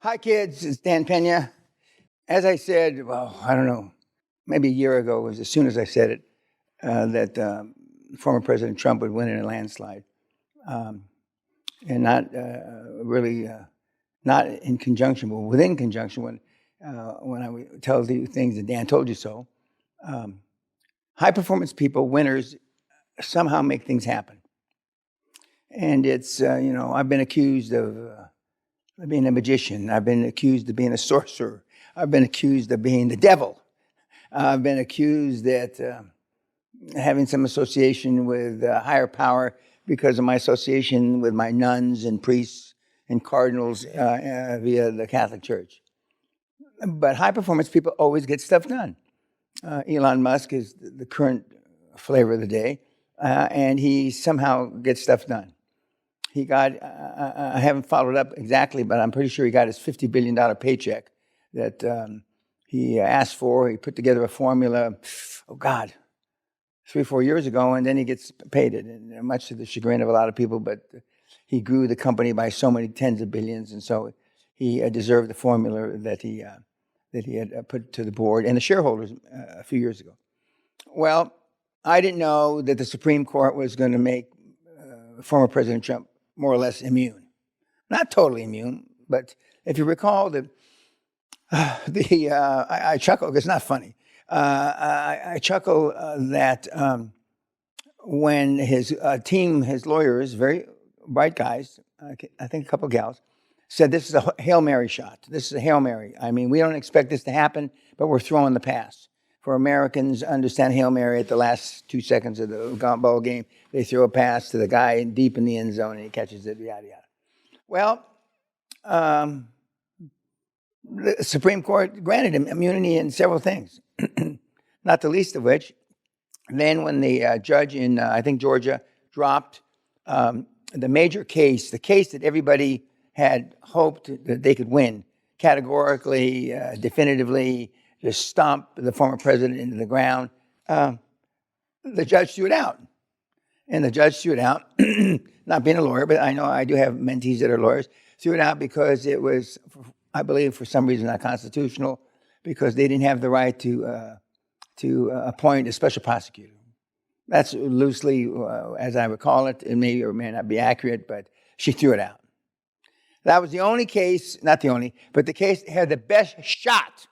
Hi, kids. It's Dan Peña. As I said, well, I don't know, maybe a year ago, was as soon as I said it, that former President Trump would win in a landslide. And not really, not in conjunction, but within conjunction when I would tell you things that Dan told you so. High performance people, winners, somehow make things happen. And it's, I've been accused of being a magician. I've been accused of being a sorcerer. I've been accused of being the devil. I've been accused that having some association with higher power because of my association with my nuns and priests and cardinals via the Catholic Church. But high performance people always get stuff done. Elon Musk is the current flavor of the day, and he somehow gets stuff done. He got, I haven't followed up exactly, but I'm pretty sure he got his $50 billion paycheck that he asked for. He put together a formula, 3-4 years ago, and then he gets paid it, and much to the chagrin of a lot of people, but he grew the company by so many tens of billions, and so he deserved the formula that he had put to the board and the shareholders a few years ago. Well, I didn't know that the Supreme Court was going to make former President Trump more or less immune. Not totally immune, but if you recall, I chuckle, it's not funny. I chuckle that when his team, his lawyers, very bright guys, I think a couple of gals, said this is a Hail Mary shot. This is a Hail Mary. I mean, we don't expect this to happen, but we're throwing the pass. For Americans, understand Hail Mary at the last 2 seconds of the ball game. They throw a pass to the guy deep in the end zone, and he catches it, yada, yada. Well, the Supreme Court granted him immunity in several things, not the least of which, then when the judge in, I think, Georgia dropped the major case, the case that everybody had hoped that they could win categorically, definitively, just stomp the former president into the ground, the judge threw it out. And the judge threw it out, not being a lawyer, but I know I do have mentees that are lawyers, threw it out because it was, I believe, for some reason not constitutional, because they didn't have the right to appoint a special prosecutor. That's loosely, as I recall it. It may or may not be accurate, but she threw it out. That was the only case, not the only, but the case that had the best shot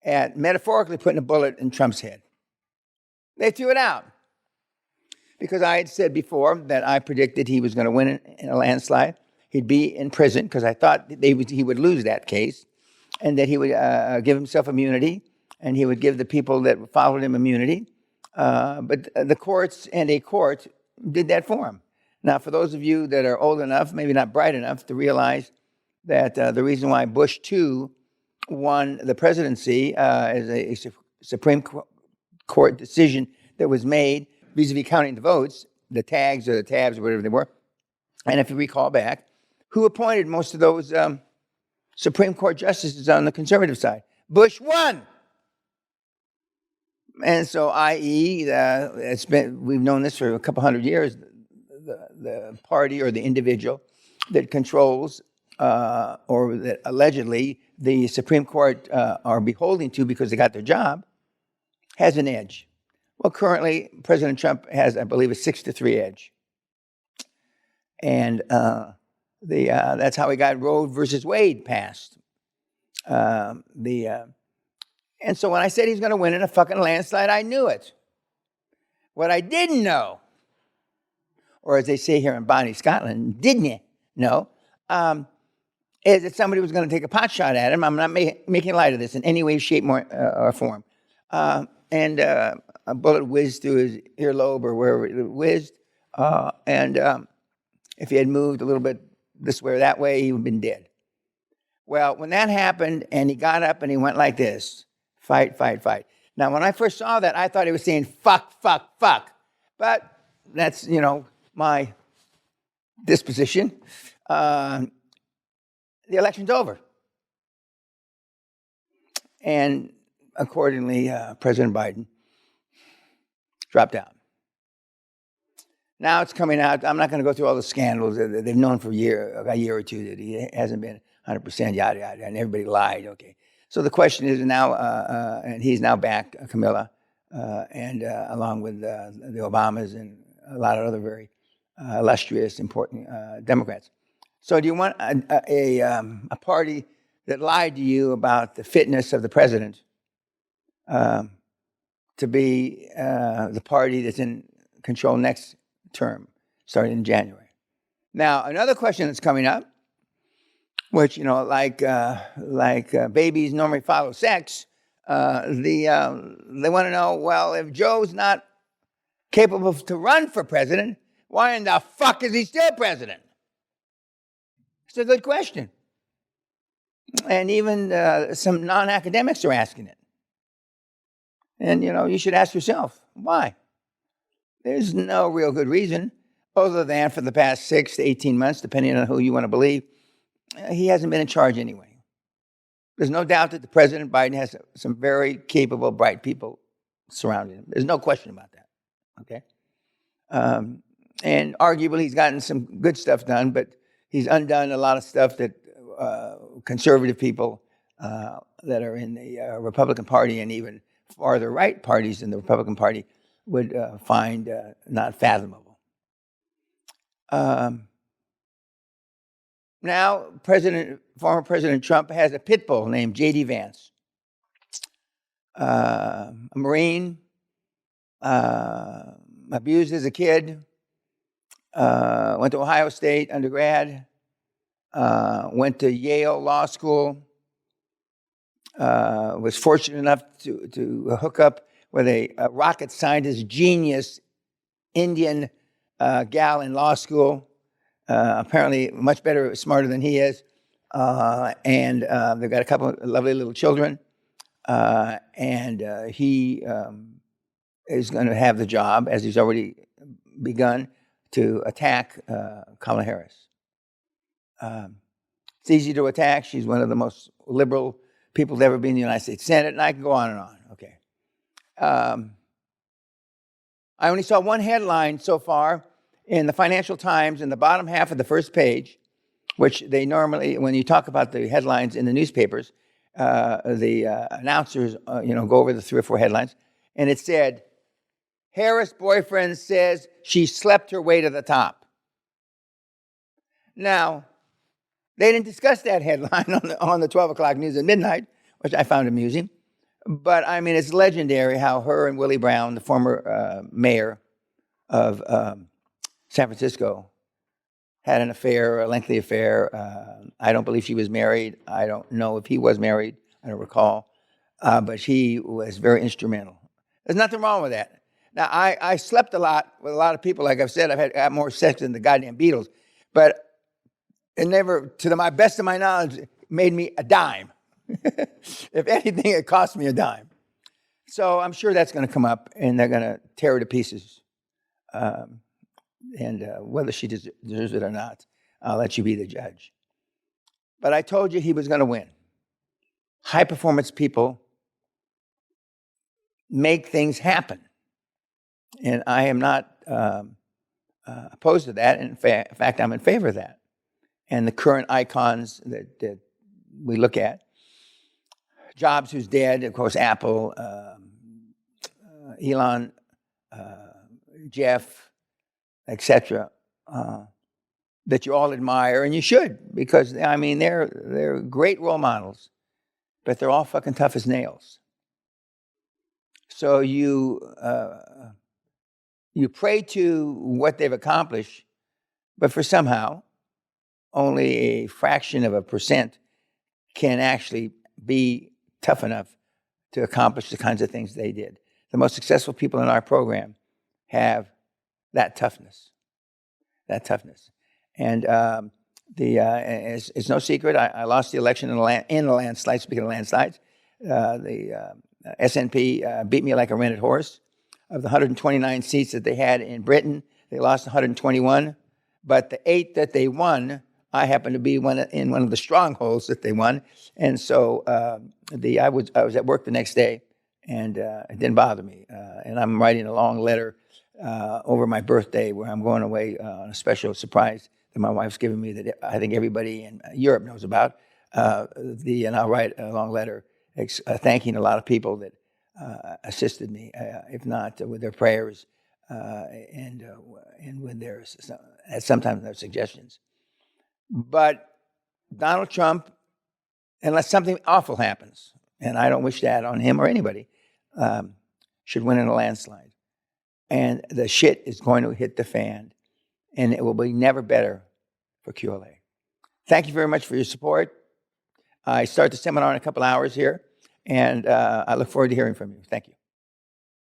at metaphorically putting a bullet in Trump's head. They threw it out. Because I had said before that I predicted he was going to win in a landslide. He'd be in prison because I thought he would lose that case, and that he would give himself immunity, and he would give the people that followed him immunity. But the courts and a court did that for him. Now, for those of you that are old enough, maybe not bright enough, to realize that the reason why Bush II won the presidency is a Supreme Court decision that was made vis-a-vis counting the votes, the tags or the tabs or whatever they were. And if you recall back, who appointed most of those Supreme Court justices on the conservative side? Bush won. And so, i.e., we've known this for a couple hundred years, the party or the individual that controls or that allegedly the Supreme Court are beholden to because they got their job has an edge. Well, currently, President Trump has, I believe, a 6-3 edge. And that's how he got Roe versus Wade passed. And so when I said he's going to win in a fucking landslide, I knew it. What I didn't know, or as they say here in Bonnie, Scotland, didn't you know, is that somebody was going to take a pot shot at him. I'm not making light of this in any way, shape, or form. And a bullet whizzed through his earlobe or wherever it whizzed. And if he had moved a little bit this way or that way, he would have been dead. Well, when that happened and he got up and he went like this, fight, fight, fight. Now, when I first saw that, I thought he was saying, fuck, fuck, fuck. But that's, my disposition. The election's over. And accordingly, President Biden dropped out. Now it's coming out. I'm not going to go through all the scandals that they've known for a year or two that he hasn't been 100%, yada, yada, and everybody lied. Okay. So the question is now, and he's now back, Camilla, and along with the Obamas and a lot of other very illustrious, important Democrats. So do you want a party that lied to you about the fitness of the president to be the party that's in control next term, starting in January? Now, another question that's coming up, which, like babies normally follow sex, they want to know, well, if Joe's not capable to run for president, why in the fuck is he still president? It's a good question. And even some non-academics are asking it. And, you should ask yourself, why? There's no real good reason, other than for the past 6 to 18 months, depending on who you want to believe, he hasn't been in charge anyway. There's no doubt that the President Biden has some very capable, bright people surrounding him. There's no question about that, okay? And arguably, he's gotten some good stuff done, but he's undone a lot of stuff that conservative people that are in the Republican Party and even farther right parties in the Republican Party would find not fathomable. Now, former President Trump has a pit bull named J.D. Vance, a Marine, abused as a kid, went to Ohio State undergrad, went to Yale Law School, was fortunate enough to hook up with a rocket scientist genius Indian gal in law school, apparently much better, smarter than he is. And they've got a couple of lovely little children. And he is going to have the job, as he's already begun, to attack Kamala Harris. It's easy to attack. She's one of the most liberal people to ever be in the United States Senate, and I can go on and on. Okay. I only saw one headline so far in the Financial Times in the bottom half of the first page, which they normally, when you talk about the headlines in the newspapers, the announcers, go over the 3 or 4 headlines, and it said, Harris boyfriend says she slept her way to the top. Now, they didn't discuss that headline on the 12 o'clock news at midnight, which I found amusing. But, I mean, it's legendary how her and Willie Brown, the former mayor of San Francisco, had an affair, a lengthy affair. I don't believe she was married. I don't know if he was married. I don't recall. But she was very instrumental. There's nothing wrong with that. Now, I slept a lot with a lot of people. Like I've said, I've had more sex than the goddamn Beatles. But it never, to my best of my knowledge, made me a dime. If anything, it cost me a dime. So I'm sure that's going to come up, and they're going to tear her to pieces. And whether she deserves it or not, I'll let you be the judge. But I told you he was going to win. High-performance people make things happen. And I am not opposed to that. In fact, I'm in favor of that. And the current icons that we look at, Jobs, who's dead, of course, Apple, Elon, Jeff, etc., that you all admire, and you should, because, I mean, they're great role models, but they're all fucking tough as nails. So you pray to what they've accomplished, but for somehow, only a fraction of a percent can actually be tough enough to accomplish the kinds of things they did. The most successful people in our program have that toughness. And it's no secret, I lost the election in a landslide. Speaking of landslides, the SNP beat me like a rented horse. Of the 129 seats that they had in Britain, they lost 121. But the 8 that they won, I happened to be in one of the strongholds that they won. And so I was at work the next day, and it didn't bother me. And I'm writing a long letter over my birthday where I'm going away on a special surprise that my wife's giving me that I think everybody in Europe knows about. and I'll write a long letter thanking a lot of people that assisted me, if not with their prayers and with their sometimes their suggestions. But Donald Trump, unless something awful happens, and I don't wish that on him or anybody, should win in a landslide. And the shit is going to hit the fan, and it will be never better for QLA. Thank you very much for your support. I start the seminar in a couple hours here, and I look forward to hearing from you. Thank you.